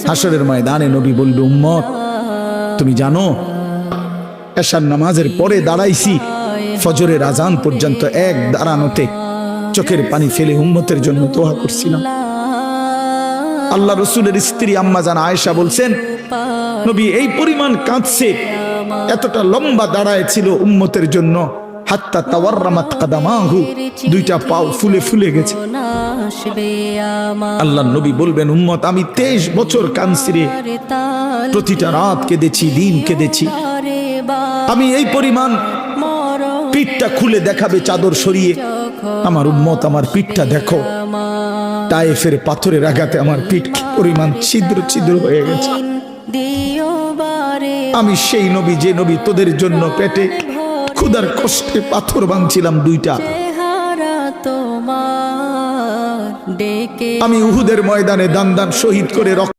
হাসরের ময়দানে নবী বলল, উম্মত তুমি জানো এশার নামাজের পরে দাঁড়াইছি ফজরের আজান পর্যন্ত, এক দাঁড়ানোতে চোখের পানি ফেলে উম্মতের জন্য দোয়া করছিলাম। আল্লাহ রসুলের স্ত্রী আম্মা জান আয়েশা বলছেন, নবী এই পরিমাণ কাঁদছে, এতটা লম্বা দাঁড়ায় ছিল উম্মতের জন্য, হাত্তা তাওয়াররামাত কাদামাহু, দুইটা পাও ফুলে ফুলে গেছে। আল্লাহ নবী বলবেন, উম্মত আমি 23 বছর কাঁদছি রে, প্রতিটা রাত কেঁদেছি, দিন কেঁদেছি। আমি এই পরিমাণ পিঠটা খুলে দেখাবে চাদর সরিয়ে, আমার উম্মত আমার পিঠটা দেখো, তায়েফের পাথরের আঘাতে আমার পিঠ কি পরিমাণ ছিদ্র ছিদ্র হয়ে গেছে। আমি সেই নবী, যে নবী তোদের জন্য পেটে ক্ষুধার কষ্টে পাথর ভাঙছিলাম দুইটা। আমি উহুদের ময়দানে দান দান শহীদ করে রক্ত